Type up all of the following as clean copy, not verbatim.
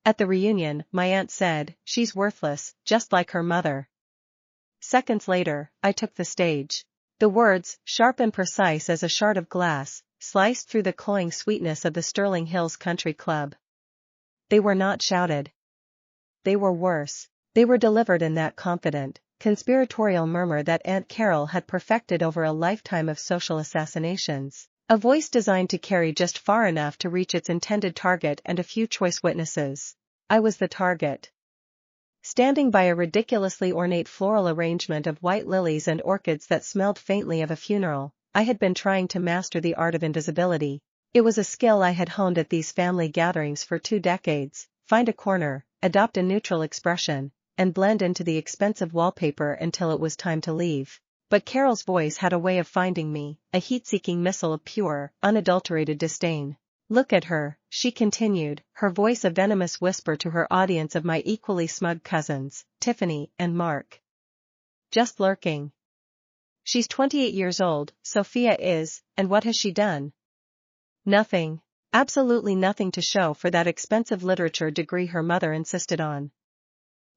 At the reunion, my aunt said, "She's worthless, just like her mother." Seconds later, I took the stage. The words, sharp and precise as a shard of glass, sliced through the cloying sweetness of the Sterling Hills Country Club. They were not shouted. They were worse. They were delivered in that confident, conspiratorial murmur that Aunt Carol had perfected over a lifetime of social assassinations. A voice designed to carry just far enough to reach its intended target and a few choice witnesses. I was the target. Standing by a ridiculously ornate floral arrangement of white lilies and orchids that smelled faintly of a funeral, I had been trying to master the art of invisibility. It was a skill I had honed at these family gatherings for 2 decades, find a corner, adopt a neutral expression, and blend into the expensive wallpaper until it was time to leave. But Carol's voice had a way of finding me, a heat-seeking missile of pure, unadulterated disdain. "Look at her," she continued, her voice a venomous whisper to her audience of my equally smug cousins, Tiffany and Mark. "Just lurking. She's 28 years old, Sophia is, and what has she done? Nothing. Absolutely nothing to show for that expensive literature degree her mother insisted on.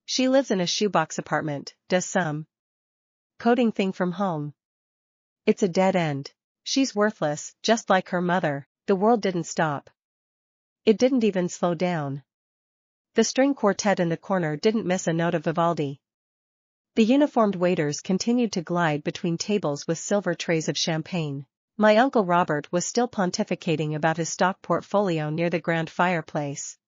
She lives in a shoebox apartment, does some coding thing from home. It's a dead end. She's worthless, just like her mother." The world didn't stop. It didn't even slow down. The string quartet in the corner didn't miss a note of Vivaldi. The uniformed waiters continued to glide between tables with silver trays of champagne. My Uncle Robert was still pontificating about his stock portfolio near the grand fireplace.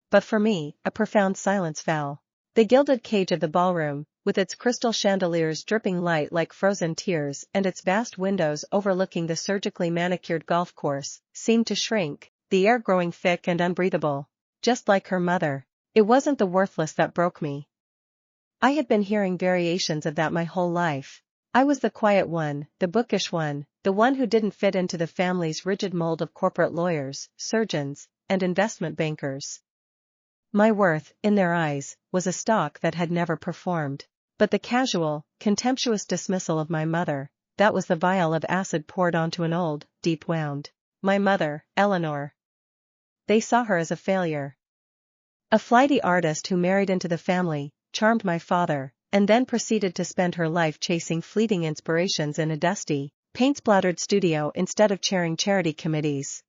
But for me, a profound silence fell. The gilded cage of the ballroom, with its crystal chandeliers dripping light like frozen tears and its vast windows overlooking the surgically manicured golf course, seemed to shrink, the air growing thick and unbreathable. Just like her mother. It wasn't the worthless that broke me. I had been hearing variations of that my whole life. I was the quiet one, the bookish one, the one who didn't fit into the family's rigid mold of corporate lawyers, surgeons, and investment bankers. My worth, in their eyes, was a stock that had never performed. But the casual, contemptuous dismissal of my mother, that was the vial of acid poured onto an old, deep wound. My mother, Eleanor. They saw her as a failure. A flighty artist who married into the family, charmed my father, and then proceeded to spend her life chasing fleeting inspirations in a dusty, paint-splattered studio instead of chairing charity committees.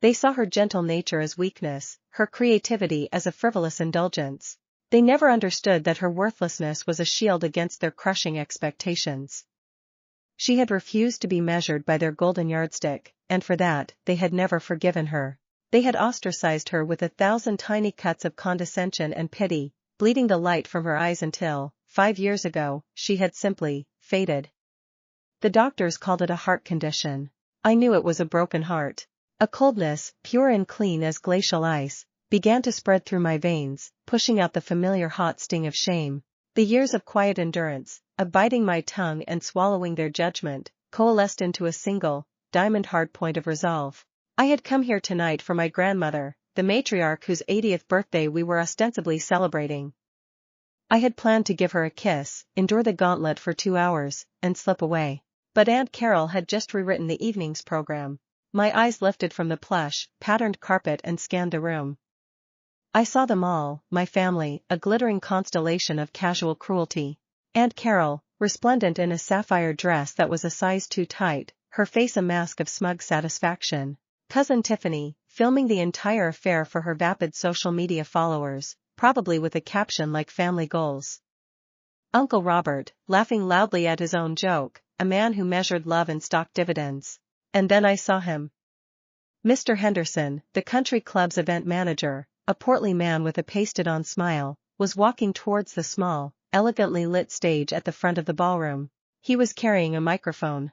They saw her gentle nature as weakness, her creativity as a frivolous indulgence. They never understood that her worthlessness was a shield against their crushing expectations. She had refused to be measured by their golden yardstick, and for that, they had never forgiven her. They had ostracized her with 1,000 tiny cuts of condescension and pity, bleeding the light from her eyes until, 5 years ago, she had simply faded. The doctors called it a heart condition. I knew it was a broken heart. A coldness, pure and clean as glacial ice, began to spread through my veins, pushing out the familiar hot sting of shame. The years of quiet endurance, of biting my tongue and swallowing their judgment, coalesced into a single, diamond-hard point of resolve. I had come here tonight for my grandmother, the matriarch whose 80th birthday we were ostensibly celebrating. I had planned to give her a kiss, endure the gauntlet for 2 hours, and slip away. But Aunt Carol had just rewritten the evening's program. My eyes lifted from the plush, patterned carpet and scanned the room. I saw them all, my family, a glittering constellation of casual cruelty. Aunt Carol, resplendent in a sapphire dress that was a size too tight, her face a mask of smug satisfaction. Cousin Tiffany, filming the entire affair for her vapid social media followers, probably with a caption like family goals. Uncle Robert, laughing loudly at his own joke, a man who measured love in stock dividends. And then I saw him. Mr. Henderson, the country club's event manager, a portly man with a pasted-on smile, was walking towards the small, elegantly lit stage at the front of the ballroom. He was carrying a microphone.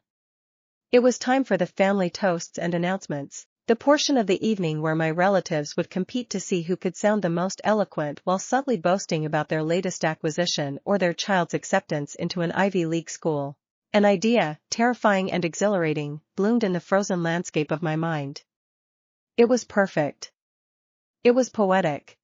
It was time for the family toasts and announcements, the portion of the evening where my relatives would compete to see who could sound the most eloquent while subtly boasting about their latest acquisition or their child's acceptance into an Ivy League school. An idea, terrifying and exhilarating, bloomed in the frozen landscape of my mind. It was perfect. It was poetic.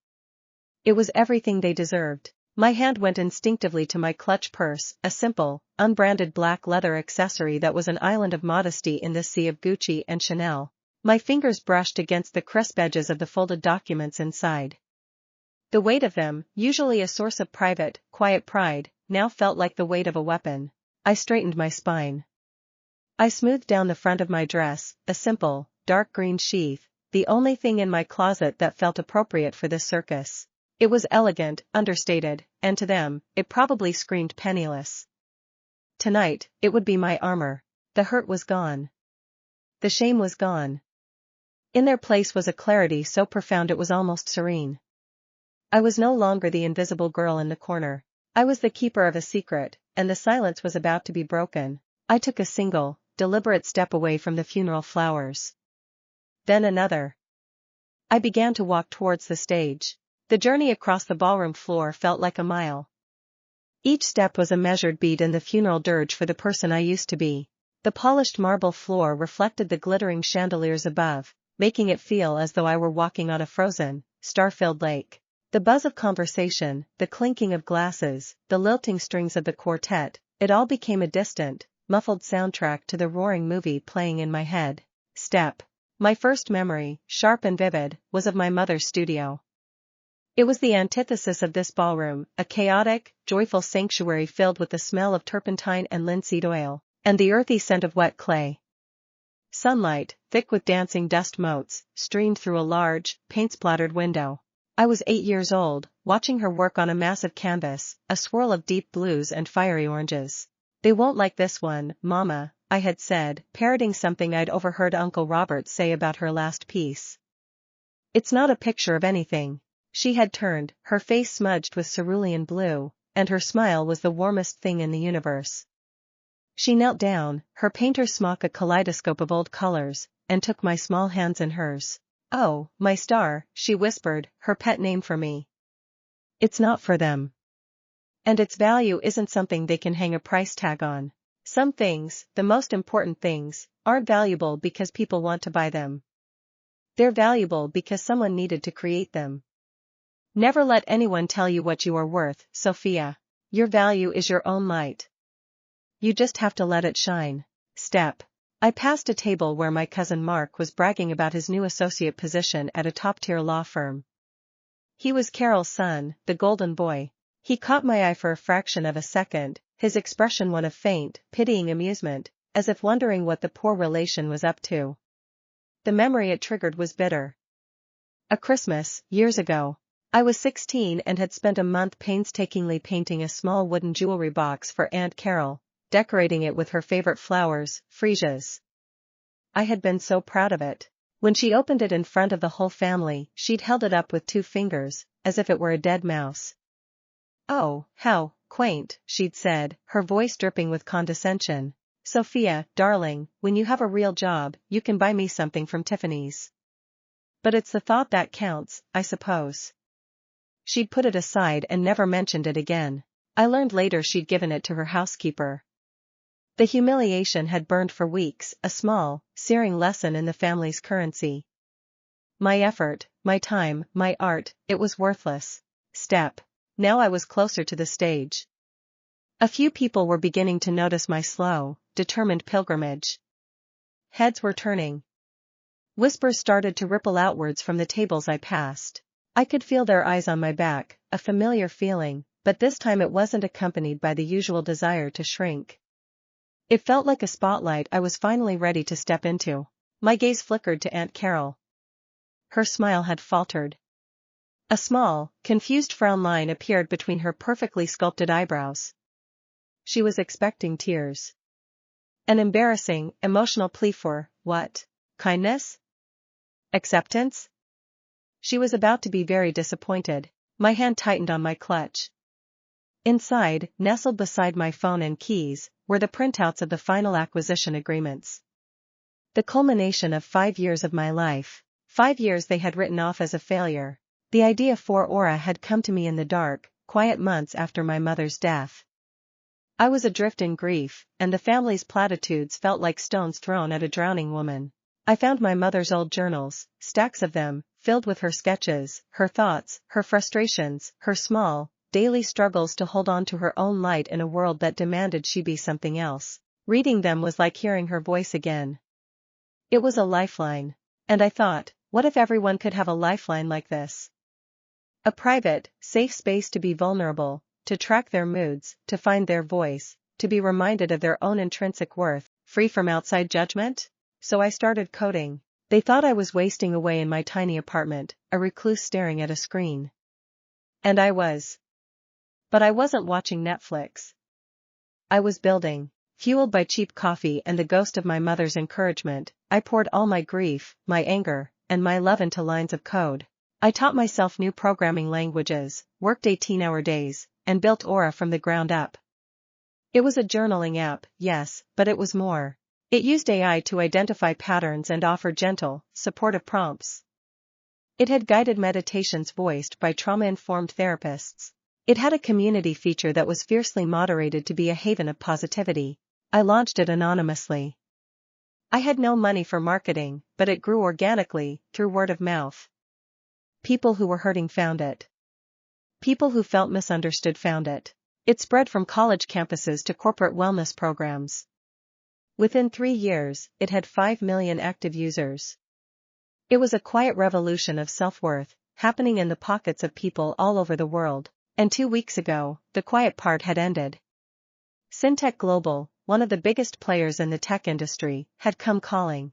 It was everything they deserved. My hand went instinctively to my clutch purse, a simple, unbranded black leather accessory that was an island of modesty in this sea of Gucci and Chanel. My fingers brushed against the crisp edges of the folded documents inside. The weight of them, usually a source of private, quiet pride, now felt like the weight of a weapon. I straightened my spine. I smoothed down the front of my dress, a simple, dark green sheath, the only thing in my closet that felt appropriate for this circus. It was elegant, understated, and to them, it probably screamed penniless. Tonight, it would be my armor. The hurt was gone. The shame was gone. In their place was a clarity so profound it was almost serene. I was no longer the invisible girl in the corner. I was the keeper of a secret, and the silence was about to be broken. I took a single, deliberate step away from the funeral flowers. Then another. I began to walk towards the stage. The journey across the ballroom floor felt like a mile. Each step was a measured beat in the funeral dirge for the person I used to be. The polished marble floor reflected the glittering chandeliers above, making it feel as though I were walking on a frozen, star-filled lake. The buzz of conversation, the clinking of glasses, the lilting strings of the quartet, it all became a distant, muffled soundtrack to the roaring movie playing in my head. Step. My first memory, sharp and vivid, was of my mother's studio. It was the antithesis of this ballroom, a chaotic, joyful sanctuary filled with the smell of turpentine and linseed oil, and the earthy scent of wet clay. Sunlight, thick with dancing dust motes, streamed through a large, paint-splattered window. I was 8 years old, watching her work on a massive canvas, a swirl of deep blues and fiery oranges. "They won't like this one, Mama," I had said, parroting something I'd overheard Uncle Robert say about her last piece. "It's not a picture of anything." She had turned, her face smudged with cerulean blue, and her smile was the warmest thing in the universe. She knelt down, her painter's smock a kaleidoscope of old colors, and took my small hands in hers. "Oh, my star," she whispered, her pet name for me. "It's not for them. And its value isn't something they can hang a price tag on. Some things, the most important things, aren't valuable because people want to buy them. They're valuable because someone needed to create them. Never let anyone tell you what you are worth, Sophia. Your value is your own light. You just have to let it shine." Step. I passed a table where my cousin Mark was bragging about his new associate position at a top-tier law firm. He was Carol's son, the golden boy. He caught my eye for a fraction of a second, his expression one of faint, pitying amusement, as if wondering what the poor relation was up to. The memory it triggered was bitter. A Christmas, years ago. I was 16 and had spent a month painstakingly painting a small wooden jewelry box for Aunt Carol, decorating it with her favorite flowers, freesias. I had been so proud of it. When she opened it in front of the whole family, she'd held it up with 2 fingers, as if it were a dead mouse. "Oh, how quaint," she'd said, her voice dripping with condescension. "Sophia, darling, when you have a real job, you can buy me something from Tiffany's. But it's the thought that counts, I suppose." She'd put it aside and never mentioned it again. I learned later she'd given it to her housekeeper. The humiliation had burned for weeks, a small, searing lesson in the family's currency. My effort, my time, my art, it was worthless. Step. Now I was closer to the stage. A few people were beginning to notice my slow, determined pilgrimage. Heads were turning. Whispers started to ripple outwards from the tables I passed. I could feel their eyes on my back, a familiar feeling, but this time it wasn't accompanied by the usual desire to shrink. It felt like a spotlight I was finally ready to step into. My gaze flickered to Aunt Carol. Her smile had faltered. A small, confused frown line appeared between her perfectly sculpted eyebrows. She was expecting tears. An embarrassing, emotional plea for, what? Kindness? Acceptance? She was about to be very disappointed. My hand tightened on my clutch. Inside, nestled beside my phone and keys, were the printouts of the final acquisition agreements. The culmination of 5 years of my life. 5 years they had written off as a failure. The idea for Aura had come to me in the dark, quiet months after my mother's death. I was adrift in grief, and the family's platitudes felt like stones thrown at a drowning woman. I found my mother's old journals, stacks of them, filled with her sketches, her thoughts, her frustrations, her small, daily struggles to hold on to her own light in a world that demanded she be something else. Reading them was like hearing her voice again. It was a lifeline. And I thought, what if everyone could have a lifeline like this? A private, safe space to be vulnerable, to track their moods, to find their voice, to be reminded of their own intrinsic worth, free from outside judgment? So I started coding. They thought I was wasting away in my tiny apartment, a recluse staring at a screen. And I was. But I wasn't watching Netflix. I was building. Fueled by cheap coffee and the ghost of my mother's encouragement, I poured all my grief, my anger, and my love into lines of code. I taught myself new programming languages, worked 18-hour days, and built Aura from the ground up. It was a journaling app, yes, but it was more. It used AI to identify patterns and offer gentle, supportive prompts. It had guided meditations voiced by trauma-informed therapists. It had a community feature that was fiercely moderated to be a haven of positivity. I launched it anonymously. I had no money for marketing, but it grew organically, through word of mouth. People who were hurting found it. People who felt misunderstood found it. It spread from college campuses to corporate wellness programs. Within 3 years, it had 5 million active users. It was a quiet revolution of self-worth, happening in the pockets of people all over the world. And 2 weeks ago, the quiet part had ended. Syntech Global, one of the biggest players in the tech industry, had come calling.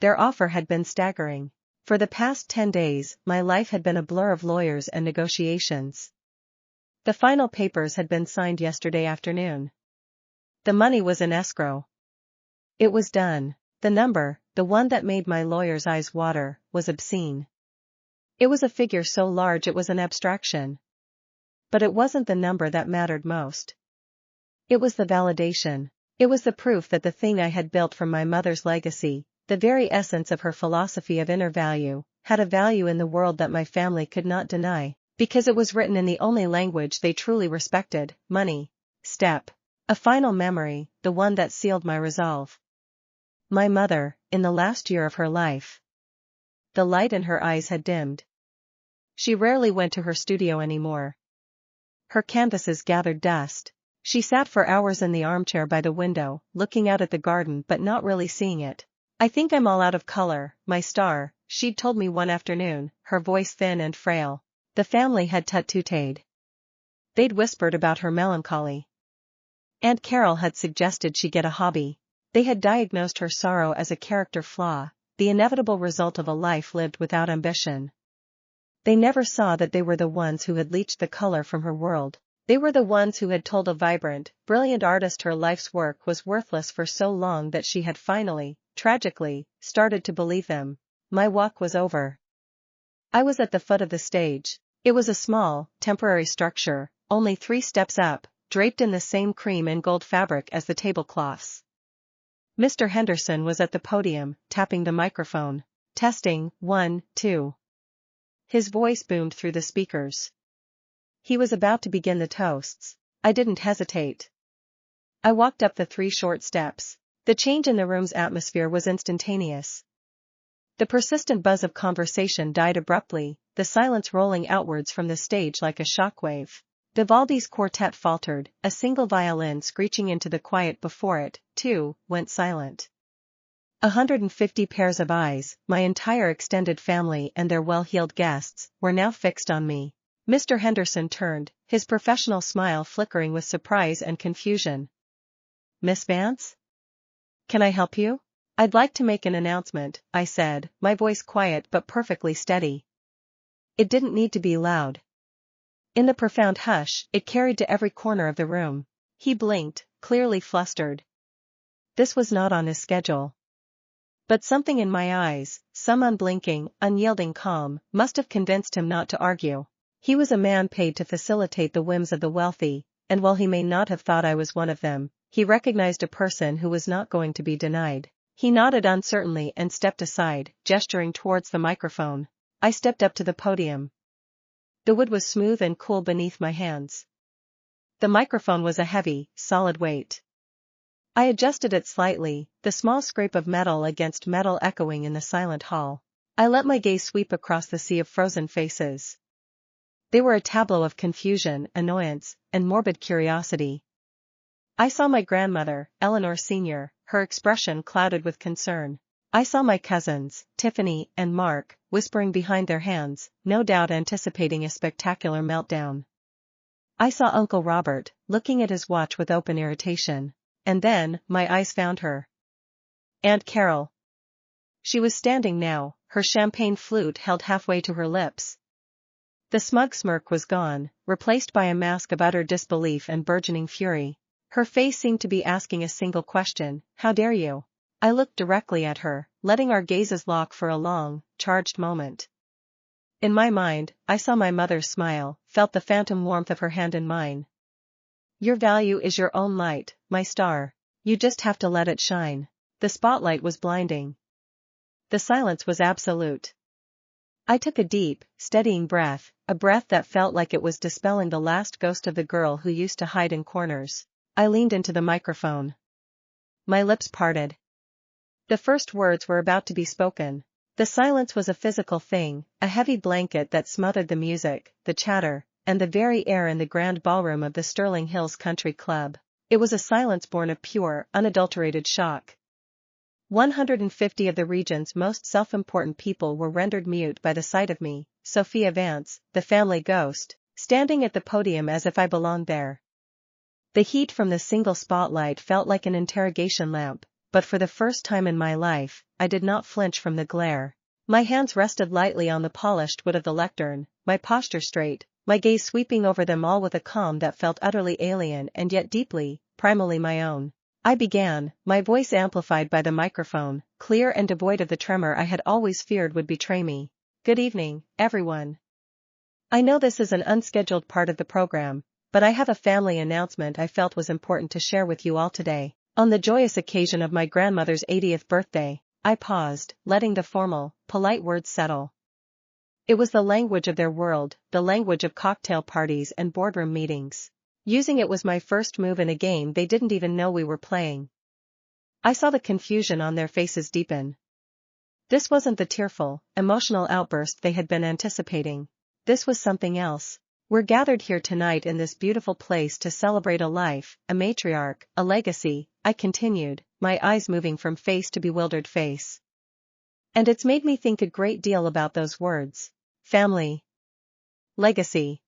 Their offer had been staggering. For the past 10 days, my life had been a blur of lawyers and negotiations. The final papers had been signed yesterday afternoon. The money was in escrow. It was done. The number, the one that made my lawyer's eyes water, was obscene. It was a figure so large it was an abstraction. But it wasn't the number that mattered most. It was the validation. It was the proof that the thing I had built from my mother's legacy, the very essence of her philosophy of inner value, had a value in the world that my family could not deny, because it was written in the only language they truly respected, money. Step. A final memory, the one that sealed my resolve. My mother, in the last year of her life. The light in her eyes had dimmed. She rarely went to her studio anymore. Her canvases gathered dust. She sat for hours in the armchair by the window, looking out at the garden but not really seeing it. I think I'm all out of color, my star, she'd told me one afternoon, her voice thin and frail. The family had tut-tutted. They'd whispered about her melancholy. Aunt Carol had suggested she get a hobby. They had diagnosed her sorrow as a character flaw, the inevitable result of a life lived without ambition. They never saw that they were the ones who had leached the color from her world. They were the ones who had told a vibrant, brilliant artist her life's work was worthless for so long that she had finally, tragically, started to believe them. My walk was over. I was at the foot of the stage. It was a small, temporary structure, only 3 steps up, draped in the same cream and gold fabric as the tablecloths. Mr. Henderson was at the podium, tapping the microphone. Testing, 1, 2. His voice boomed through the speakers. He was about to begin the toasts. I didn't hesitate. I walked up the 3 short steps. The change in the room's atmosphere was instantaneous. The persistent buzz of conversation died abruptly, the silence rolling outwards from the stage like a shockwave. Vivaldi's quartet faltered, a single violin screeching into the quiet before it, too, went silent. 150 pairs of eyes, my entire extended family and their well-heeled guests, were now fixed on me. Mr. Henderson turned, his professional smile flickering with surprise and confusion. Miss Vance? Can I help you? I'd like to make an announcement, I said, my voice quiet but perfectly steady. It didn't need to be loud. In the profound hush, it carried to every corner of the room. He blinked, clearly flustered. This was not on his schedule. But something in my eyes, some unblinking, unyielding calm, must have convinced him not to argue. He was a man paid to facilitate the whims of the wealthy, and while he may not have thought I was one of them, he recognized a person who was not going to be denied. He nodded uncertainly and stepped aside, gesturing towards the microphone. I stepped up to the podium. The wood was smooth and cool beneath my hands. The microphone was a heavy, solid weight. I adjusted it slightly, the small scrape of metal against metal echoing in the silent hall. I let my gaze sweep across the sea of frozen faces. They were a tableau of confusion, annoyance, and morbid curiosity. I saw my grandmother, Eleanor Sr., her expression clouded with concern. I saw my cousins, Tiffany and Mark, whispering behind their hands, no doubt anticipating a spectacular meltdown. I saw Uncle Robert, looking at his watch with open irritation. And then, my eyes found her. Aunt Carol. She was standing now, her champagne flute held halfway to her lips. The smug smirk was gone, replaced by a mask of utter disbelief and burgeoning fury. Her face seemed to be asking a single question: how dare you? I looked directly at her, letting our gazes lock for a long, charged moment. In my mind, I saw my mother's smile, felt the phantom warmth of her hand in mine. Your value is your own light, my star. You just have to let it shine. The spotlight was blinding. The silence was absolute. I took a deep, steadying breath, a breath that felt like it was dispelling the last ghost of the girl who used to hide in corners. I leaned into the microphone. My lips parted. The first words were about to be spoken. The silence was a physical thing, a heavy blanket that smothered the music, the chatter, and the very air in the grand ballroom of the Sterling Hills Country Club. It was a silence born of pure, unadulterated shock. 150 of the region's most self-important people were rendered mute by the sight of me, Sophia Vance, the family ghost, standing at the podium as if I belonged there. The heat from the single spotlight felt like an interrogation lamp, but for the first time in my life, I did not flinch from the glare. My hands rested lightly on the polished wood of the lectern, my posture straight, my gaze sweeping over them all with a calm that felt utterly alien and yet deeply, primally my own. I began, my voice amplified by the microphone, clear and devoid of the tremor I had always feared would betray me. Good evening, everyone. I know this is an unscheduled part of the program, but I have a family announcement I felt was important to share with you all today. On the joyous occasion of my grandmother's 80th birthday, I paused, letting the formal, polite words settle. It was the language of their world, the language of cocktail parties and boardroom meetings. Using it was my first move in a game they didn't even know we were playing. I saw the confusion on their faces deepen. This wasn't the tearful, emotional outburst they had been anticipating. This was something else. We're gathered here tonight in this beautiful place to celebrate a life, a matriarch, a legacy, I continued, my eyes moving from face to bewildered face. And it's made me think a great deal about those words. Family. Legacy.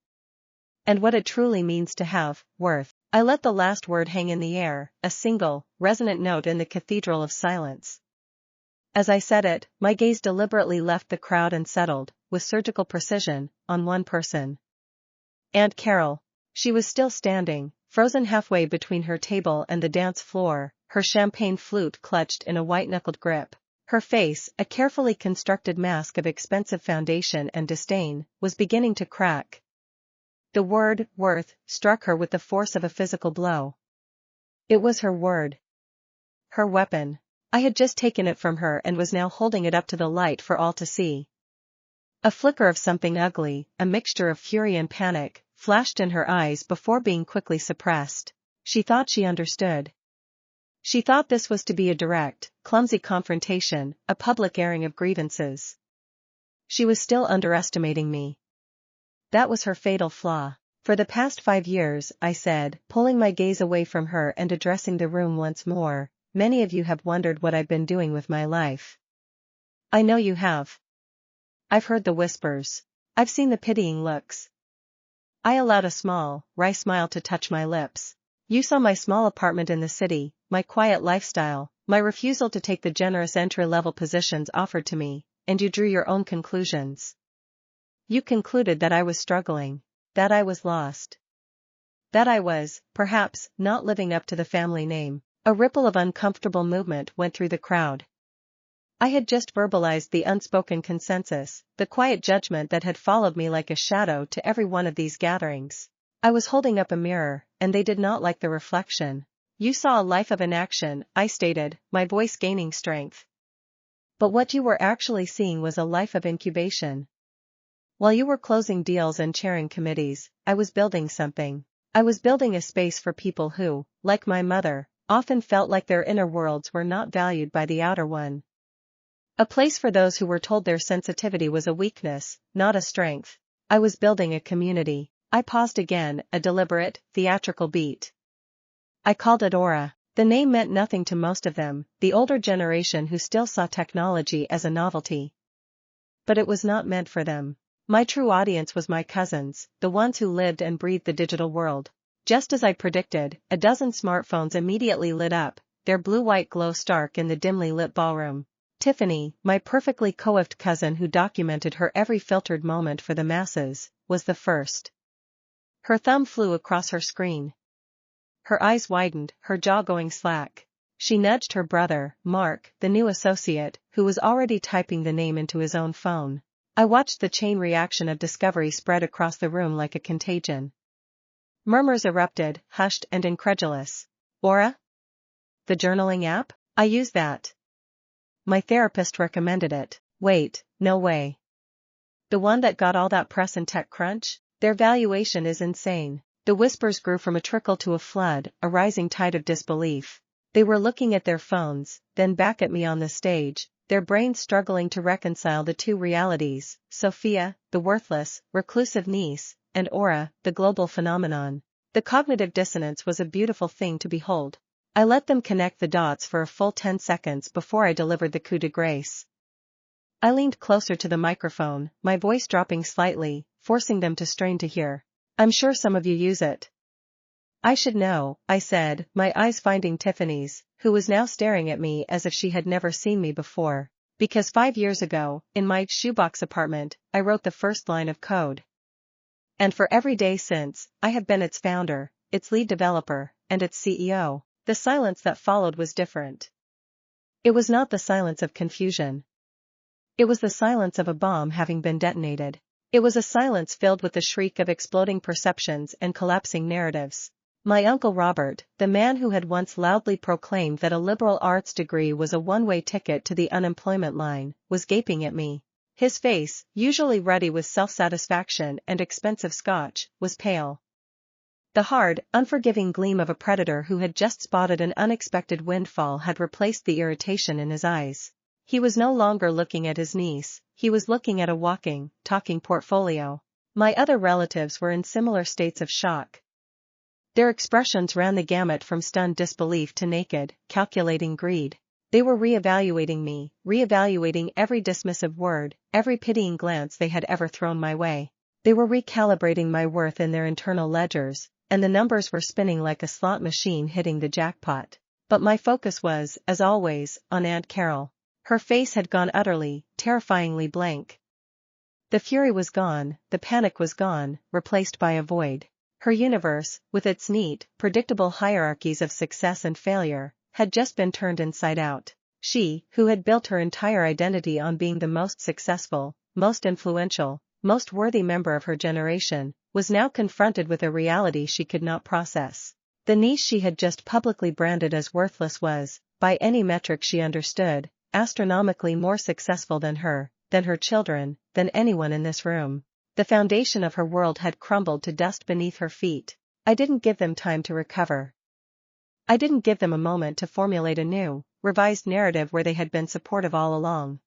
And what it truly means to have worth. I let the last word hang in the air, a single, resonant note in the cathedral of silence. As I said it, my gaze deliberately left the crowd and settled, with surgical precision, on one person. Aunt Carol. She was still standing, frozen halfway between her table and the dance floor, her champagne flute clutched in a white-knuckled grip. Her face, a carefully constructed mask of expensive foundation and disdain, was beginning to crack. The word, worth, struck her with the force of a physical blow. It was her word. Her weapon. I had just taken it from her and was now holding it up to the light for all to see. A flicker of something ugly, a mixture of fury and panic, flashed in her eyes before being quickly suppressed. She thought she understood. She thought this was to be a direct, clumsy confrontation, a public airing of grievances. She was still underestimating me. That was her fatal flaw. For the past 5 years, I said, pulling my gaze away from her and addressing the room once more, many of you have wondered what I've been doing with my life. I know you have. I've heard the whispers. I've seen the pitying looks. I allowed a small, wry smile to touch my lips. You saw my small apartment in the city, my quiet lifestyle, my refusal to take the generous entry-level positions offered to me, and you drew your own conclusions. You concluded that I was struggling, that I was lost. That I was, perhaps, not living up to the family name. A ripple of uncomfortable movement went through the crowd. I had just verbalized the unspoken consensus, the quiet judgment that had followed me like a shadow to every one of these gatherings. I was holding up a mirror, and they did not like the reflection. You saw a life of inaction, I stated, my voice gaining strength. But what you were actually seeing was a life of incubation. While you were closing deals and chairing committees, I was building something. I was building a space for people who, like my mother, often felt like their inner worlds were not valued by the outer one. A place for those who were told their sensitivity was a weakness, not a strength. I was building a community. I paused again, a deliberate, theatrical beat. I called it aura. The name meant nothing to most of them, the older generation who still saw technology as a novelty. But it was not meant for them. My true audience was my cousins, the ones who lived and breathed the digital world. Just as I predicted, a dozen smartphones immediately lit up, their blue-white glow stark in the dimly lit ballroom. Tiffany, my perfectly coiffed cousin who documented her every filtered moment for the masses, was the first. Her thumb flew across her screen. Her eyes widened, her jaw going slack. She nudged her brother, Mark, the new associate, who was already typing the name into his own phone. I watched the chain reaction of discovery spread across the room like a contagion. Murmurs erupted, hushed and incredulous. Aura? The journaling app? I use that. My therapist recommended it. Wait, no way. The one that got all that press in TechCrunch? Their valuation is insane. The whispers grew from a trickle to a flood, a rising tide of disbelief. They were looking at their phones, then back at me on the stage, their brains struggling to reconcile the two realities, Sophia, the worthless, reclusive niece, and Aura, the global phenomenon. The cognitive dissonance was a beautiful thing to behold. I let them connect the dots for a full 10 seconds before I delivered the coup de grace. I leaned closer to the microphone, my voice dropping slightly, forcing them to strain to hear. I'm sure some of you use it. I should know, I said, my eyes finding Tiffany's, who was now staring at me as if she had never seen me before. Because 5 years ago, in my shoebox apartment, I wrote the first line of code. And for every day since, I have been its founder, its lead developer, and its CEO. The silence that followed was different. It was not the silence of confusion. It was the silence of a bomb having been detonated. It was a silence filled with the shriek of exploding perceptions and collapsing narratives. My Uncle Robert, the man who had once loudly proclaimed that a liberal arts degree was a one-way ticket to the unemployment line, was gaping at me. His face, usually ruddy with self-satisfaction and expensive scotch, was pale. The hard, unforgiving gleam of a predator who had just spotted an unexpected windfall had replaced the irritation in his eyes. He was no longer looking at his niece, he was looking at a walking, talking portfolio. My other relatives were in similar states of shock. Their expressions ran the gamut from stunned disbelief to naked, calculating greed. They were re-evaluating me, re-evaluating every dismissive word, every pitying glance they had ever thrown my way. They were recalibrating my worth in their internal ledgers, and the numbers were spinning like a slot machine hitting the jackpot. But my focus was, as always, on Aunt Carol. Her face had gone utterly, terrifyingly blank. The fury was gone, the panic was gone, replaced by a void. Her universe, with its neat, predictable hierarchies of success and failure, had just been turned inside out. She, who had built her entire identity on being the most successful, most influential, most worthy member of her generation, was now confronted with a reality she could not process. The niece she had just publicly branded as worthless was, by any metric she understood, astronomically more successful than her children, than anyone in this room. The foundation of her world had crumbled to dust beneath her feet. I didn't give them time to recover. I didn't give them a moment to formulate a new, revised narrative where they had been supportive all along.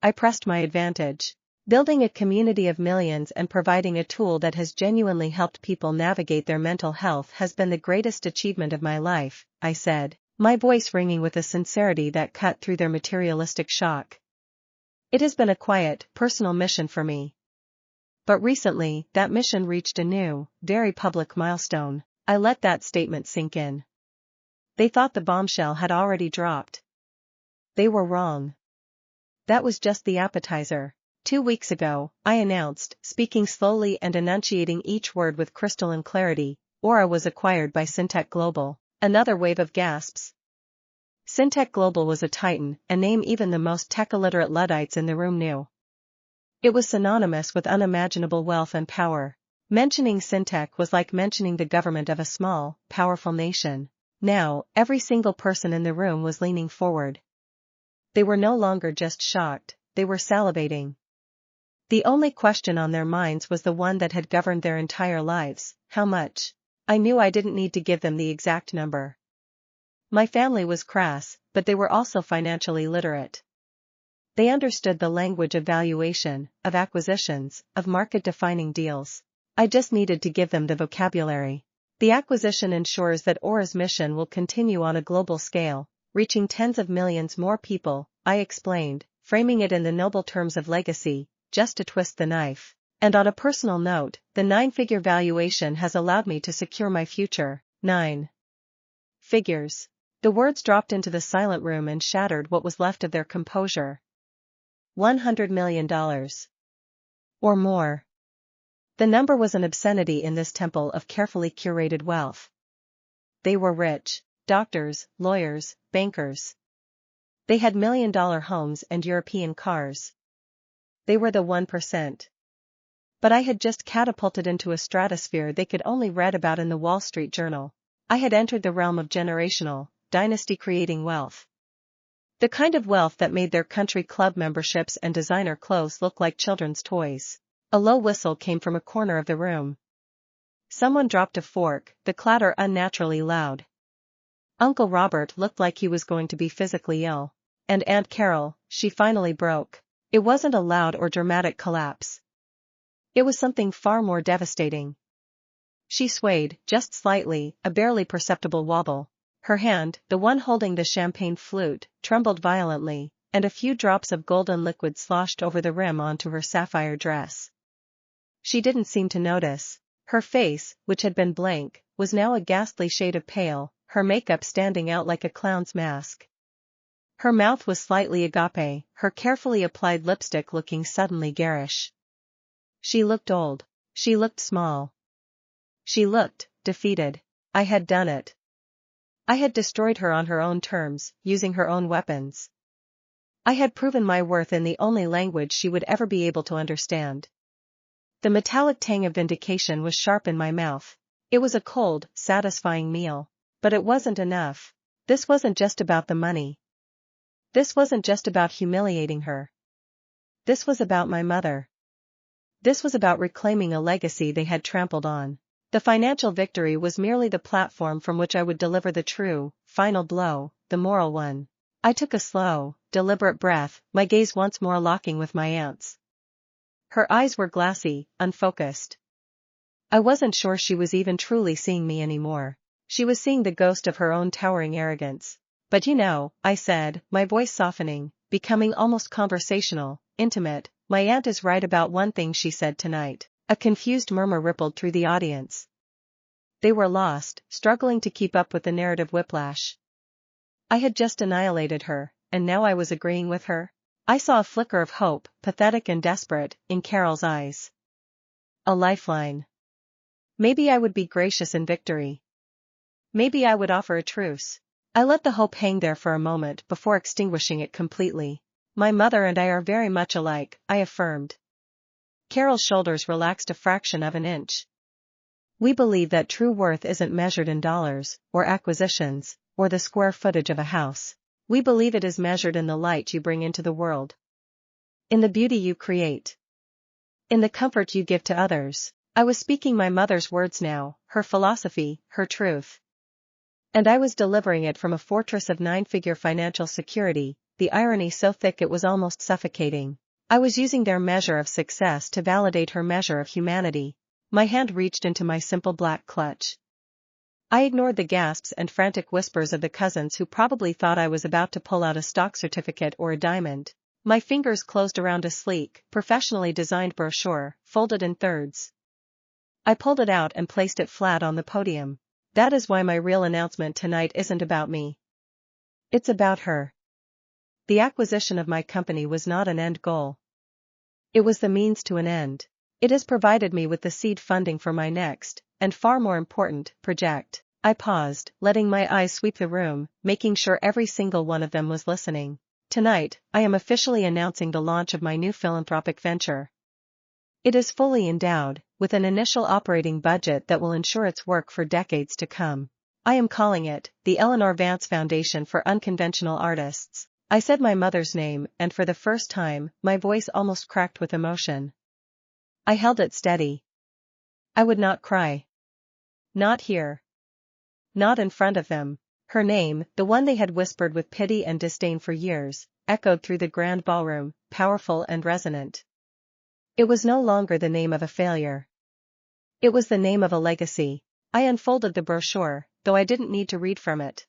I pressed my advantage. Building a community of millions and providing a tool that has genuinely helped people navigate their mental health has been the greatest achievement of my life, I said, my voice ringing with a sincerity that cut through their materialistic shock. It has been a quiet, personal mission for me. But recently, that mission reached a new, very public milestone. I let that statement sink in. They thought the bombshell had already dropped. They were wrong. That was just the appetizer. 2 weeks ago, I announced, speaking slowly and enunciating each word with crystalline clarity, Aura was acquired by Syntech Global. Another wave of gasps. Syntech Global was a titan, a name even the most tech-illiterate Luddites in the room knew. It was synonymous with unimaginable wealth and power. Mentioning Syntech was like mentioning the government of a small, powerful nation. Now, every single person in the room was leaning forward. They were no longer just shocked, they were salivating. The only question on their minds was the one that had governed their entire lives: how much? I knew I didn't need to give them the exact number. My family was crass, but they were also financially literate. They understood the language of valuation, of acquisitions, of market-defining deals. I just needed to give them the vocabulary. The acquisition ensures that Aura's mission will continue on a global scale, reaching tens of millions more people, I explained, framing it in the noble terms of legacy, just to twist the knife. And on a personal note, the 9-figure valuation has allowed me to secure my future. 9 figures. The words dropped into the silent room and shattered what was left of their composure. $100 million. Or more. The number was an obscenity in this temple of carefully curated wealth. They were rich. Doctors, lawyers, bankers. They had million-dollar homes and European cars. They were the 1%. But I had just catapulted into a stratosphere they could only read about in the Wall Street Journal. I had entered the realm of generational, dynasty-creating wealth. The kind of wealth that made their country club memberships and designer clothes look like children's toys. A low whistle came from a corner of the room. Someone dropped a fork, the clatter unnaturally loud. Uncle Robert looked like he was going to be physically ill. And Aunt Carol, she finally broke. It wasn't a loud or dramatic collapse. It was something far more devastating. She swayed, just slightly, a barely perceptible wobble. Her hand, the one holding the champagne flute, trembled violently, and a few drops of golden liquid sloshed over the rim onto her sapphire dress. She didn't seem to notice. Her face, which had been blank, was now a ghastly shade of pale, her makeup standing out like a clown's mask. Her mouth was slightly agape, her carefully applied lipstick looking suddenly garish. She looked old. She looked small. She looked defeated. I had done it. I had destroyed her on her own terms, using her own weapons. I had proven my worth in the only language she would ever be able to understand. The metallic tang of vindication was sharp in my mouth. It was a cold, satisfying meal. But it wasn't enough. This wasn't just about the money. This wasn't just about humiliating her. This was about my mother. This was about reclaiming a legacy they had trampled on. The financial victory was merely the platform from which I would deliver the true, final blow, the moral one. I took a slow, deliberate breath, my gaze once more locking with my aunt's. Her eyes were glassy, unfocused. I wasn't sure she was even truly seeing me anymore. She was seeing the ghost of her own towering arrogance. But you know, I said, my voice softening, becoming almost conversational, intimate, my aunt is right about one thing she said tonight. A confused murmur rippled through the audience. They were lost, struggling to keep up with the narrative whiplash. I had just annihilated her, and now I was agreeing with her? I saw a flicker of hope, pathetic and desperate, in Carol's eyes. A lifeline. Maybe I would be gracious in victory. Maybe I would offer a truce. I let the hope hang there for a moment before extinguishing it completely. My mother and I are very much alike, I affirmed. Carol's shoulders relaxed a fraction of an inch. We believe that true worth isn't measured in dollars, or acquisitions, or the square footage of a house. We believe it is measured in the light you bring into the world. In the beauty you create. In the comfort you give to others. I was speaking my mother's words now, her philosophy, her truth. And I was delivering it from a fortress of 9-figure financial security, the irony so thick it was almost suffocating. I was using their measure of success to validate her measure of humanity. My hand reached into my simple black clutch. I ignored the gasps and frantic whispers of the cousins who probably thought I was about to pull out a stock certificate or a diamond. My fingers closed around a sleek, professionally designed brochure, folded in thirds. I pulled it out and placed it flat on the podium. That is why my real announcement tonight isn't about me. It's about her. The acquisition of my company was not an end goal. It was the means to an end. It has provided me with the seed funding for my next, and far more important, project. I paused, letting my eyes sweep the room, making sure every single one of them was listening. Tonight, I am officially announcing the launch of my new philanthropic venture. It is fully endowed, with an initial operating budget that will ensure its work for decades to come. I am calling it, the Eleanor Vance Foundation for Unconventional Artists. I said my mother's name, and for the first time, my voice almost cracked with emotion. I held it steady. I would not cry. Not here. Not in front of them. Her name, the one they had whispered with pity and disdain for years, echoed through the grand ballroom, powerful and resonant. It was no longer the name of a failure. It was the name of a legacy. I unfolded the brochure, though I didn't need to read from it.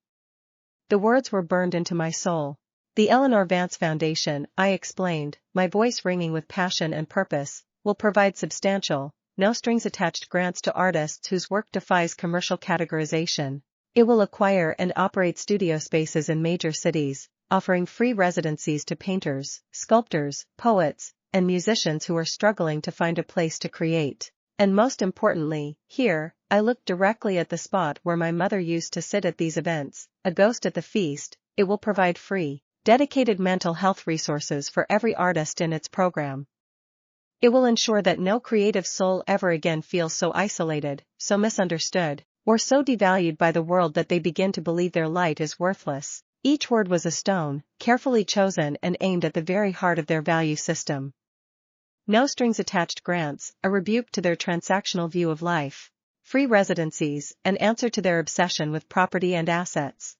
The words were burned into my soul. The Eleanor Vance Foundation, I explained, my voice ringing with passion and purpose, will provide substantial, no-strings-attached grants to artists whose work defies commercial categorization. It will acquire and operate studio spaces in major cities, offering free residencies to painters, sculptors, poets, and musicians who are struggling to find a place to create. And most importantly, here, I looked directly at the spot where my mother used to sit at these events, a ghost at the feast. It will provide free, dedicated mental health resources for every artist in its program. It will ensure that no creative soul ever again feels so isolated, so misunderstood, or so devalued by the world that they begin to believe their light is worthless. Each word was a stone, carefully chosen and aimed at the very heart of their value system. No strings attached grants, a rebuke to their transactional view of life. Free residencies, an answer to their obsession with property and assets.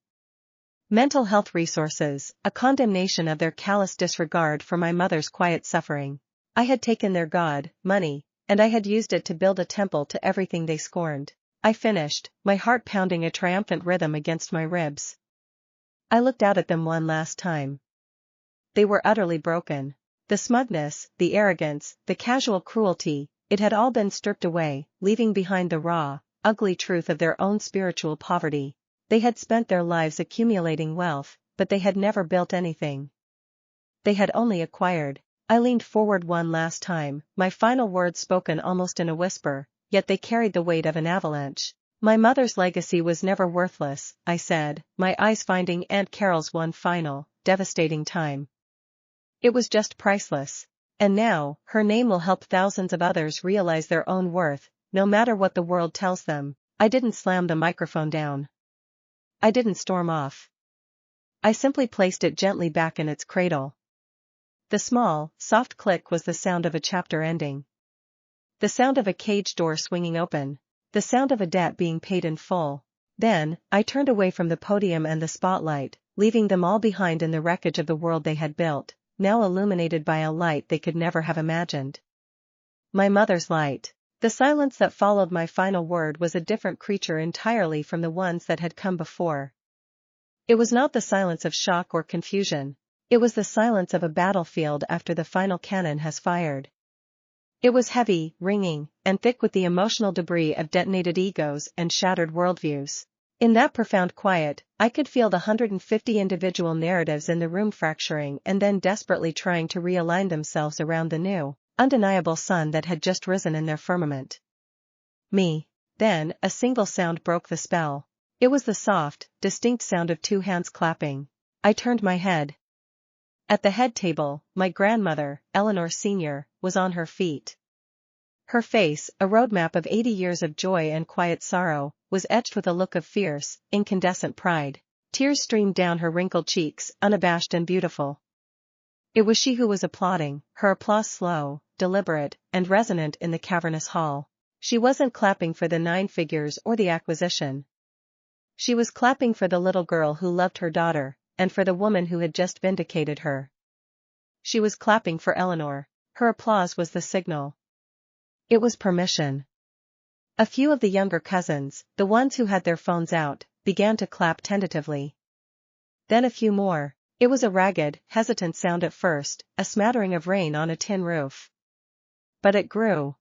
Mental health resources, a condemnation of their callous disregard for my mother's quiet suffering. I had taken their god, money, and I had used it to build a temple to everything they scorned. I finished, my heart pounding a triumphant rhythm against my ribs. I looked out at them one last time. They were utterly broken. The smugness, the arrogance, the casual cruelty, it had all been stripped away, leaving behind the raw, ugly truth of their own spiritual poverty. They had spent their lives accumulating wealth, but they had never built anything. They had only acquired. I leaned forward one last time, my final words spoken almost in a whisper, yet they carried the weight of an avalanche. My mother's legacy was never worthless, I said, my eyes finding Aunt Carol's one final, devastating time. It was just priceless. And now, her name will help thousands of others realize their own worth, no matter what the world tells them. I didn't slam the microphone down. I didn't storm off. I simply placed it gently back in its cradle. The small, soft click was the sound of a chapter ending. The sound of a cage door swinging open. The sound of a debt being paid in full. Then, I turned away from the podium and the spotlight, leaving them all behind in the wreckage of the world they had built, now illuminated by a light they could never have imagined. My mother's light. The silence that followed my final word was a different creature entirely from the ones that had come before. It was not the silence of shock or confusion. It was the silence of a battlefield after the final cannon has fired. It was heavy, ringing, and thick with the emotional debris of detonated egos and shattered worldviews. In that profound quiet, I could feel the 150 individual narratives in the room fracturing and then desperately trying to realign themselves around the new, undeniable sun that had just risen in their firmament. Me. Then, a single sound broke the spell. It was the soft, distinct sound of two hands clapping. I turned my head. At the head table, my grandmother, Eleanor Sr., was on her feet. Her face, a roadmap of 80 years of joy and quiet sorrow, was etched with a look of fierce, incandescent pride. Tears streamed down her wrinkled cheeks, unabashed and beautiful. It was she who was applauding, her applause slow, deliberate, and resonant in the cavernous hall. She wasn't clapping for the 9 figures or the acquisition. She was clapping for the little girl who loved her daughter, and for the woman who had just vindicated her. She was clapping for Eleanor. Her applause was the signal. It was permission. A few of the younger cousins, the ones who had their phones out, began to clap tentatively. Then a few more. It was a ragged, hesitant sound at first, a smattering of rain on a tin roof. But it grew.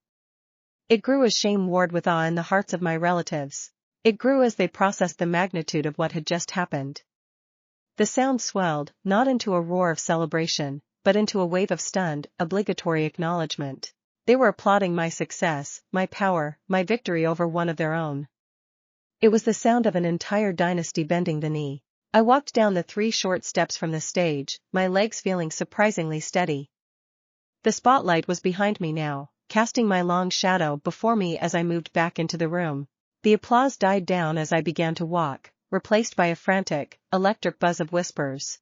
It grew as shame warred with awe in the hearts of my relatives. It grew as they processed the magnitude of what had just happened. The sound swelled, not into a roar of celebration, but into a wave of stunned, obligatory acknowledgement. They were applauding my success, my power, my victory over one of their own. It was the sound of an entire dynasty bending the knee. I walked down the 3 short steps from the stage, my legs feeling surprisingly steady. The spotlight was behind me now, casting my long shadow before me as I moved back into the room. The applause died down as I began to walk, replaced by a frantic, electric buzz of whispers.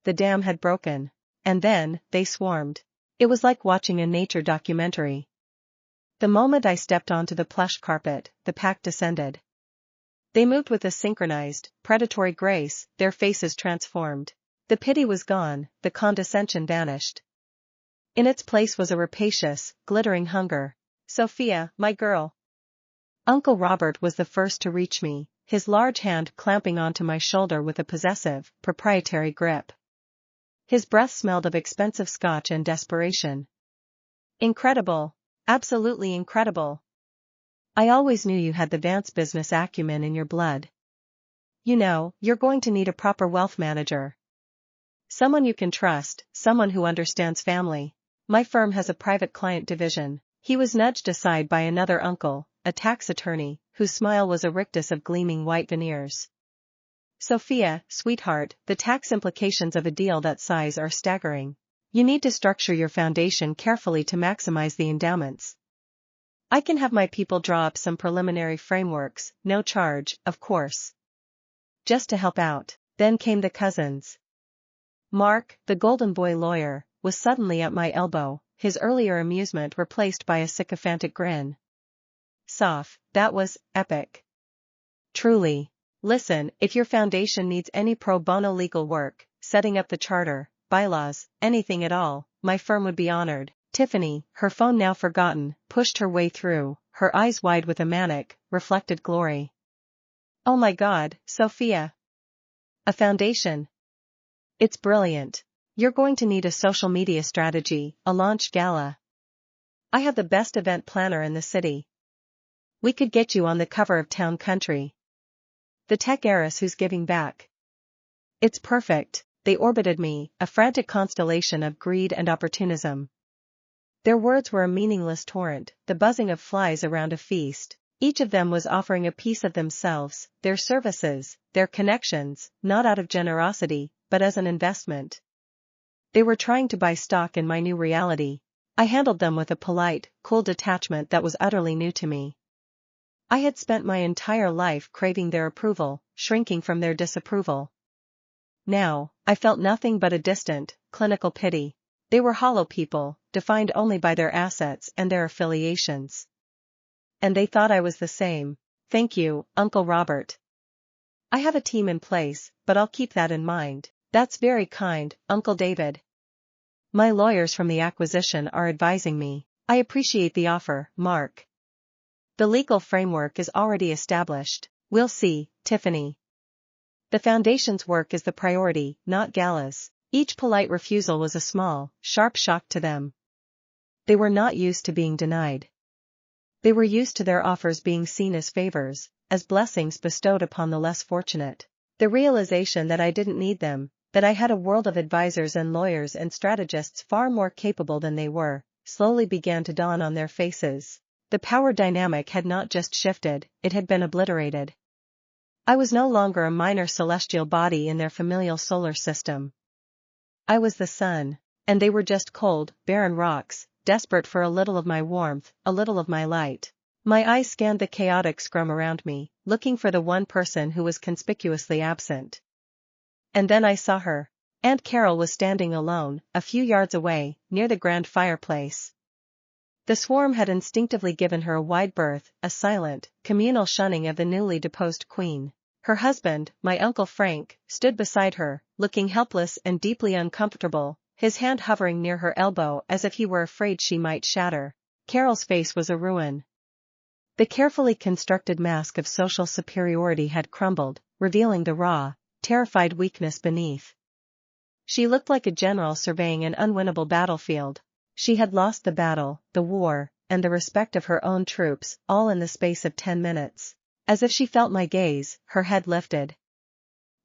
The dam had broken. And then, they swarmed. It was like watching a nature documentary. The moment I stepped onto the plush carpet, the pack descended. They moved with a synchronized, predatory grace, their faces transformed. The pity was gone, the condescension vanished. In its place was a rapacious, glittering hunger. "Sophia, my girl. Uncle Robert was the first to reach me, his large hand clamping onto my shoulder with a possessive, proprietary grip. His breath smelled of expensive scotch and desperation. Incredible. Absolutely incredible. I always knew you had the Vance business acumen in your blood. You know, you're going to need a proper wealth manager. Someone you can trust, someone who understands family. My firm has a private client division. He was nudged aside by another uncle, a tax attorney, whose smile was a rictus of gleaming white veneers. Sophia, sweetheart, the tax implications of a deal that size are staggering. You need to structure your foundation carefully to maximize the endowments. I can have my people draw up some preliminary frameworks, no charge, of course. Just to help out. Then came the cousins. Mark, the golden boy lawyer, was suddenly at my elbow, his earlier amusement replaced by a sycophantic grin. Soph, that was epic. Truly. Listen, if your foundation needs any pro bono legal work, setting up the charter, bylaws, anything at all, my firm would be honored. Tiffany, her phone now forgotten, pushed her way through, her eyes wide with a manic, reflected glory. Oh my God, Sophia. A foundation. It's brilliant. You're going to need a social media strategy, a launch gala. I have the best event planner in the city. We could get you on the cover of Town Country. The tech heiress who's giving back. It's perfect. They orbited me, a frantic constellation of greed and opportunism. Their words were a meaningless torrent, the buzzing of flies around a feast. Each of them was offering a piece of themselves, their services, their connections, not out of generosity, but as an investment. They were trying to buy stock in my new reality. I handled them with a polite, cool detachment that was utterly new to me. I had spent my entire life craving their approval, shrinking from their disapproval. Now, I felt nothing but a distant, clinical pity. They were hollow people, defined only by their assets and their affiliations. And they thought I was the same. Thank you, Uncle Robert. I have a team in place, but I'll keep that in mind. That's very kind, Uncle David. My lawyers from the acquisition are advising me. I appreciate the offer, Mark. The legal framework is already established. We'll see, Tiffany. The foundation's work is the priority, not galas. Each polite refusal was a small, sharp shock to them. They were not used to being denied. They were used to their offers being seen as favors, as blessings bestowed upon the less fortunate. The realization that I didn't need them, that I had a world of advisors and lawyers and strategists far more capable than they were, slowly began to dawn on their faces. The power dynamic had not just shifted, it had been obliterated. I was no longer a minor celestial body in their familial solar system. I was the sun, and they were just cold, barren rocks, desperate for a little of my warmth, a little of my light. My eyes scanned the chaotic scrum around me, looking for the one person who was conspicuously absent. And then I saw her. Aunt Carol was standing alone, a few yards away, near the grand fireplace. The swarm had instinctively given her a wide berth, a silent, communal shunning of the newly deposed queen. Her husband, my Uncle Frank, stood beside her, looking helpless and deeply uncomfortable, his hand hovering near her elbow as if he were afraid she might shatter. Carol's face was a ruin. The carefully constructed mask of social superiority had crumbled, revealing the raw, terrified weakness beneath. She looked like a general surveying an unwinnable battlefield. She had lost the battle, the war, and the respect of her own troops, all in the space of 10 minutes. As if she felt my gaze, her head lifted.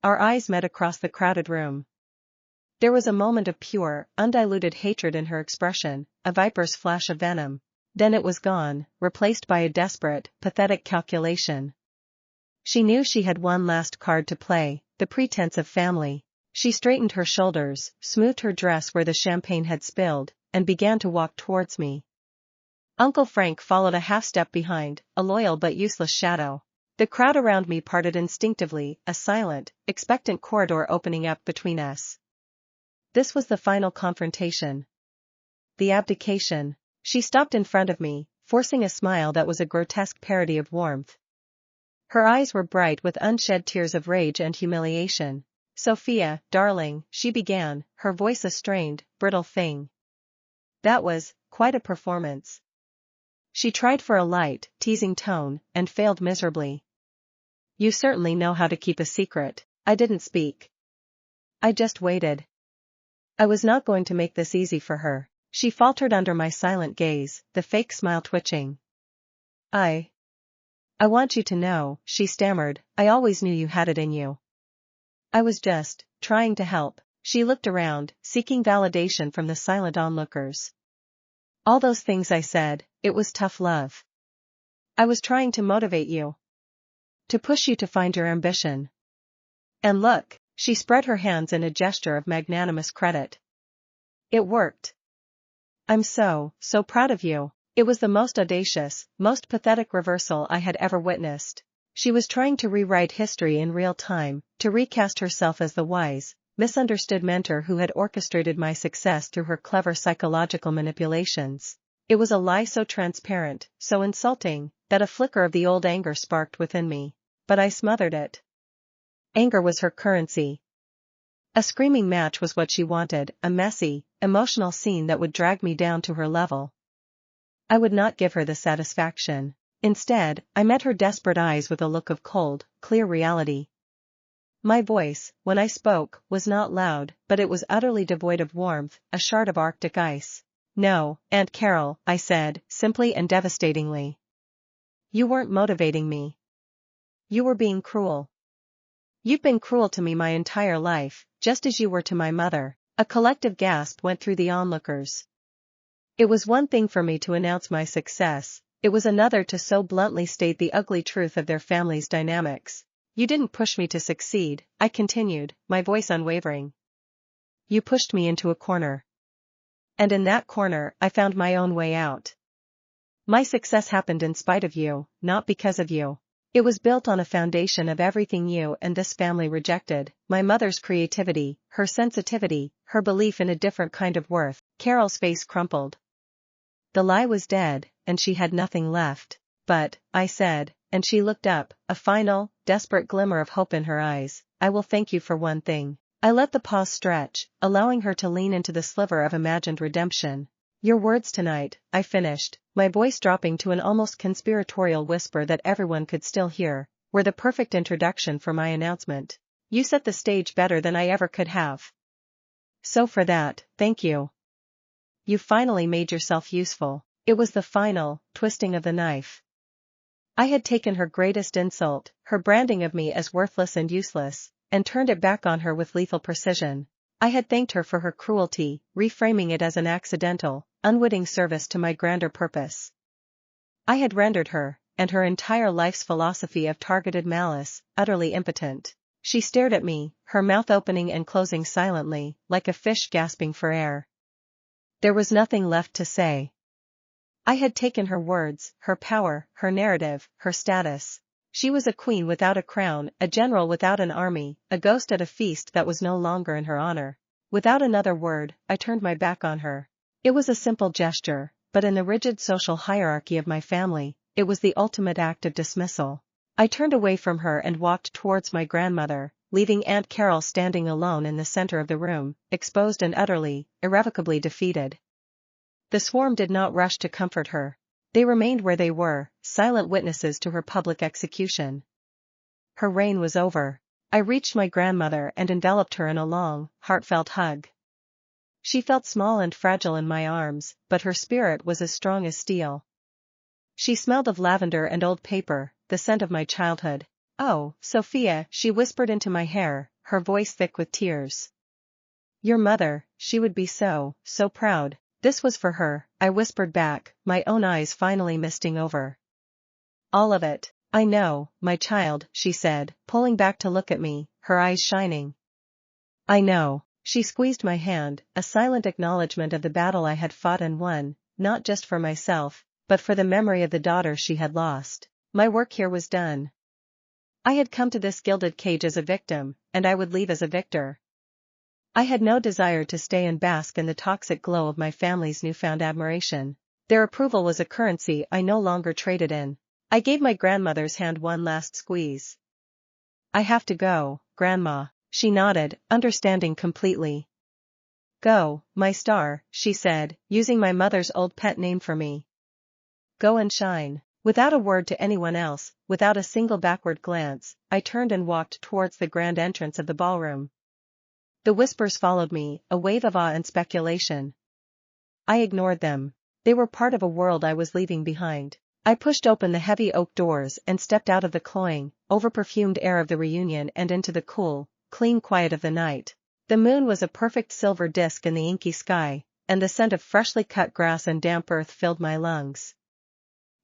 Our eyes met across the crowded room. There was a moment of pure, undiluted hatred in her expression, a viper's flash of venom. Then it was gone, replaced by a desperate, pathetic calculation. She knew she had one last card to play, the pretense of family. She straightened her shoulders, smoothed her dress where the champagne had spilled, and began to walk towards me. Uncle Frank followed a half-step behind, a loyal but useless shadow. The crowd around me parted instinctively, a silent, expectant corridor opening up between us. This was the final confrontation. The abdication. She stopped in front of me, forcing a smile that was a grotesque parody of warmth. Her eyes were bright with unshed tears of rage and humiliation. Sophia, darling, she began, her voice a strained, brittle thing. That was quite a performance. She tried for a light, teasing tone, and failed miserably. You certainly know how to keep a secret. I didn't speak. I just waited. I was not going to make this easy for her. She faltered under my silent gaze, the fake smile twitching. I want you to know, she stammered, I always knew you had it in you. I was just trying to help. She looked around, seeking validation from the silent onlookers. All those things I said, it was tough love. I was trying to motivate you. To push you to find your ambition. And look, she spread her hands in a gesture of magnanimous credit. It worked. I'm so proud of you. It was the most audacious, most pathetic reversal I had ever witnessed. She was trying to rewrite history in real time, to recast herself as the wise, misunderstood mentor who had orchestrated my success through her clever psychological manipulations. It was a lie so transparent, so insulting, that a flicker of the old anger sparked within me. But I smothered it. Anger was her currency. A screaming match was what she wanted, a messy, emotional scene that would drag me down to her level. I would not give her the satisfaction. Instead, I met her desperate eyes with a look of cold, clear reality. My voice, when I spoke, was not loud, but it was utterly devoid of warmth, a shard of Arctic ice. No, Aunt Carol, I said, simply and devastatingly. You weren't motivating me. You were being cruel. You've been cruel to me my entire life, just as you were to my mother. A collective gasp went through the onlookers. It was one thing for me to announce my success, it was another to so bluntly state the ugly truth of their family's dynamics. You didn't push me to succeed, I continued, my voice unwavering. You pushed me into a corner. And in that corner, I found my own way out. My success happened in spite of you, not because of you. It was built on a foundation of everything you and this family rejected, my mother's creativity, her sensitivity, her belief in a different kind of worth. Carol's face crumpled. The lie was dead, and she had nothing left. But, I said, and she looked up, a final, desperate glimmer of hope in her eyes, I will thank you for one thing. I let the pause stretch, allowing her to lean into the sliver of imagined redemption. Your words tonight, I finished, my voice dropping to an almost conspiratorial whisper that everyone could still hear, were the perfect introduction for my announcement. You set the stage better than I ever could have. So for that, thank you. You finally made yourself useful. It was the final, twisting of the knife. I had taken her greatest insult, her branding of me as worthless and useless, and turned it back on her with lethal precision. I had thanked her for her cruelty, reframing it as an accidental, unwitting service to my grander purpose. I had rendered her, and her entire life's philosophy of targeted malice, utterly impotent. She stared at me, her mouth opening and closing silently, like a fish gasping for air. There was nothing left to say. I had taken her words, her power, her narrative, her status. She was a queen without a crown, a general without an army, a ghost at a feast that was no longer in her honor. Without another word, I turned my back on her. It was a simple gesture, but in the rigid social hierarchy of my family, it was the ultimate act of dismissal. I turned away from her and walked towards my grandmother, leaving Aunt Carol standing alone in the center of the room, exposed and utterly, irrevocably defeated. The swarm did not rush to comfort her. They remained where they were, silent witnesses to her public execution. Her reign was over. I reached my grandmother and enveloped her in a long, heartfelt hug. She felt small and fragile in my arms, but her spirit was as strong as steel. She smelled of lavender and old paper, the scent of my childhood. Oh, Sophia, she whispered into my hair, her voice thick with tears. Your mother, she would be so proud. This was for her, I whispered back, my own eyes finally misting over. All of it. I know, my child, she said, pulling back to look at me, her eyes shining. I know. She squeezed my hand, a silent acknowledgement of the battle I had fought and won, not just for myself, but for the memory of the daughter she had lost. My work here was done. I had come to this gilded cage as a victim, and I would leave as a victor. I had no desire to stay and bask in the toxic glow of my family's newfound admiration. Their approval was a currency I no longer traded in. I gave my grandmother's hand one last squeeze. I have to go, Grandma, she nodded, understanding completely. Go, my star, she said, using my mother's old pet name for me. Go and shine. Without a word to anyone else, without a single backward glance, I turned and walked towards the grand entrance of the ballroom. The whispers followed me, a wave of awe and speculation. I ignored them. They were part of a world I was leaving behind. I pushed open the heavy oak doors and stepped out of the cloying, over-perfumed air of the reunion and into the cool, clean quiet of the night. The moon was a perfect silver disk in the inky sky, and the scent of freshly cut grass and damp earth filled my lungs.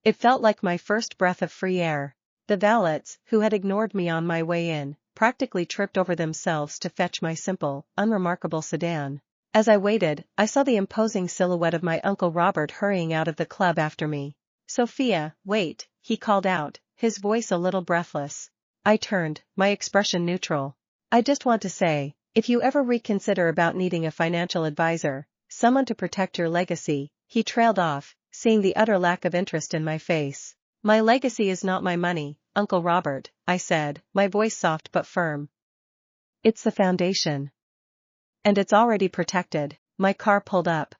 It felt like my first breath of free air. The valets, who had ignored me on my way in, practically tripped over themselves to fetch my simple, unremarkable sedan. As I waited, I saw the imposing silhouette of my Uncle Robert hurrying out of the club after me. "Sophia, wait," he called out, his voice a little breathless. I turned, my expression neutral. "I just want to say, if you ever reconsider about needing a financial advisor, someone to protect your legacy," he trailed off, seeing the utter lack of interest in my face. "My legacy is not my money, Uncle Robert," I said, my voice soft but firm. "It's the foundation. And it's already protected." My car pulled up.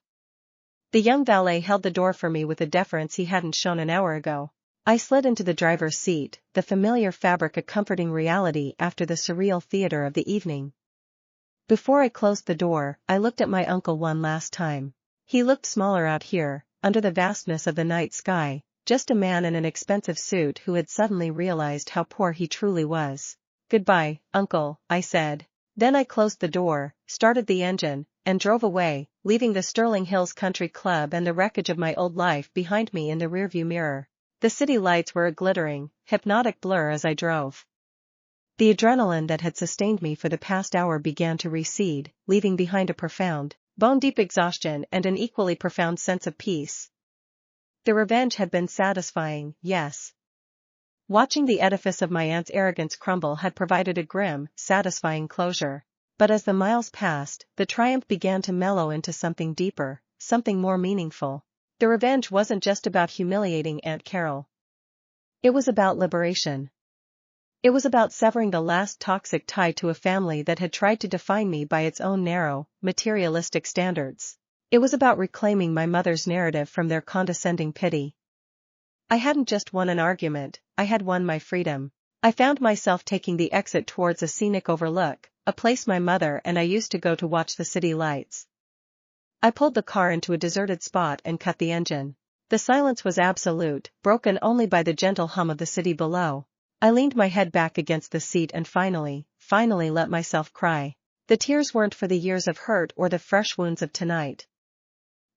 The young valet held the door for me with a deference he hadn't shown an hour ago. I slid into the driver's seat, the familiar fabric a comforting reality after the surreal theater of the evening. Before I closed the door, I looked at my uncle one last time. He looked smaller out here, under the vastness of the night sky, just a man in an expensive suit who had suddenly realized how poor he truly was. "Goodbye, Uncle," I said. Then I closed the door, started the engine, and drove away, leaving the Sterling Hills Country Club and the wreckage of my old life behind me in the rearview mirror. The city lights were a glittering, hypnotic blur as I drove. The adrenaline that had sustained me for the past hour began to recede, leaving behind a profound, bone-deep exhaustion and an equally profound sense of peace. The revenge had been satisfying, yes. Watching the edifice of my aunt's arrogance crumble had provided a grim, satisfying closure. But as the miles passed, the triumph began to mellow into something deeper, something more meaningful. The revenge wasn't just about humiliating Aunt Carol. It was about liberation. It was about severing the last toxic tie to a family that had tried to define me by its own narrow, materialistic standards. It was about reclaiming my mother's narrative from their condescending pity. I hadn't just won an argument, I had won my freedom. I found myself taking the exit towards a scenic overlook, a place my mother and I used to go to watch the city lights. I pulled the car into a deserted spot and cut the engine. The silence was absolute, broken only by the gentle hum of the city below. I leaned my head back against the seat and finally let myself cry. The tears weren't for the years of hurt or the fresh wounds of tonight.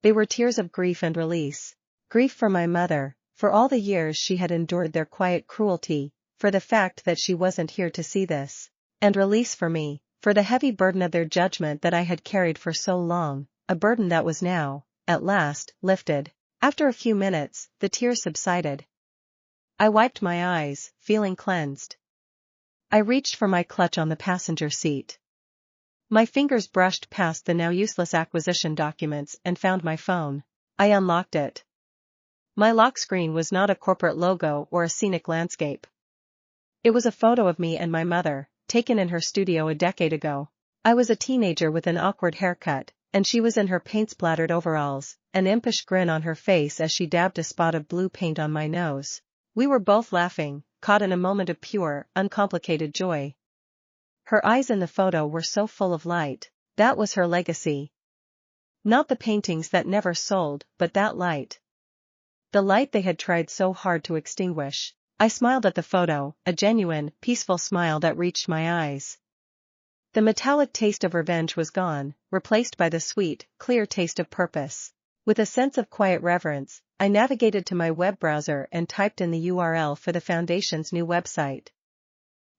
They were tears of grief and release. Grief for my mother, for all the years she had endured their quiet cruelty, for the fact that she wasn't here to see this. And release for me, for the heavy burden of their judgment that I had carried for so long, a burden that was now, at last, lifted. After a few minutes, the tears subsided. I wiped my eyes, feeling cleansed. I reached for my clutch on the passenger seat. My fingers brushed past the now useless acquisition documents and found my phone. I unlocked it. My lock screen was not a corporate logo or a scenic landscape. It was a photo of me and my mother, taken in her studio a decade ago. I was a teenager with an awkward haircut, and she was in her paint-splattered overalls, an impish grin on her face as she dabbed a spot of blue paint on my nose. We were both laughing, caught in a moment of pure, uncomplicated joy. Her eyes in the photo were so full of light. That was her legacy. Not the paintings that never sold, but that light. The light they had tried so hard to extinguish. I smiled at the photo, a genuine, peaceful smile that reached my eyes. The metallic taste of revenge was gone, replaced by the sweet, clear taste of purpose. With a sense of quiet reverence, I navigated to my web browser and typed in the URL for the Foundation's new website.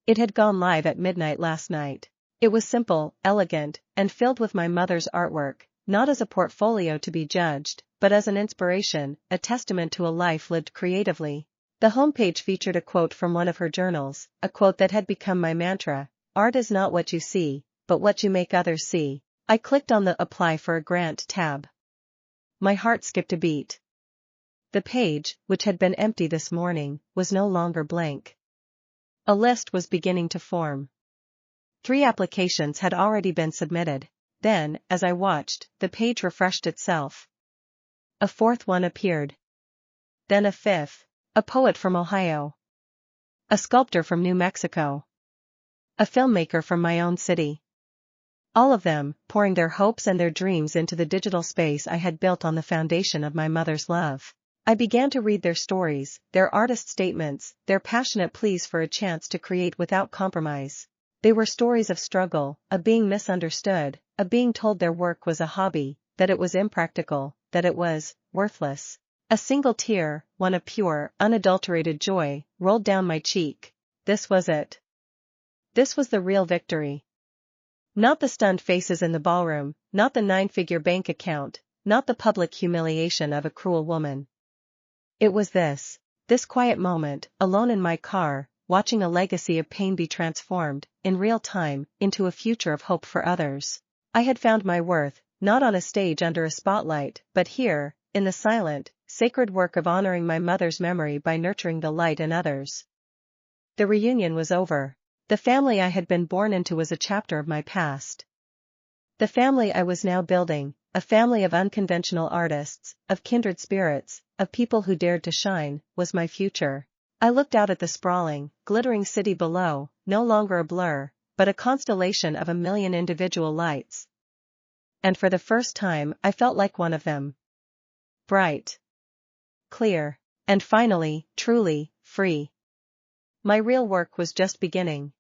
It had gone live at midnight last night. It was simple, elegant, and filled with my mother's artwork, not as a portfolio to be judged, but as an inspiration, a testament to a life lived creatively. The homepage featured a quote from one of her journals, a quote that had become my mantra: "Art is not what you see, but what you make others see." I clicked on the Apply for a Grant tab. My heart skipped a beat. The page, which had been empty this morning, was no longer blank. A list was beginning to form. 3 applications had already been submitted. Then, as I watched, the page refreshed itself. A 4th one appeared. then a fifth, a poet from Ohio, a sculptor from New Mexico, a filmmaker from my own city. All of them, pouring their hopes and their dreams into the digital space I had built on the foundation of my mother's love. I began to read their stories, their artist statements, their passionate pleas for a chance to create without compromise. They were stories of struggle, of being misunderstood, of being told their work was a hobby, that it was impractical, that it was worthless. A single tear, one of pure, unadulterated joy, rolled down my cheek. This was it. This was the real victory. Not the stunned faces in the ballroom, not the 9-figure bank account, not the public humiliation of a cruel woman. It was this quiet moment, alone in my car, watching a legacy of pain be transformed, in real time, into a future of hope for others. I had found my worth, not on a stage under a spotlight, but here, in the silent, sacred work of honoring my mother's memory by nurturing the light in others. The reunion was over. The family I had been born into was a chapter of my past. The family I was now building, a family of unconventional artists, of kindred spirits, of people who dared to shine, was my future. I looked out at the sprawling, glittering city below, no longer a blur, but a constellation of a million individual lights. And for the first time I felt like one of them. Bright. Clear. And finally, truly, free. My real work was just beginning.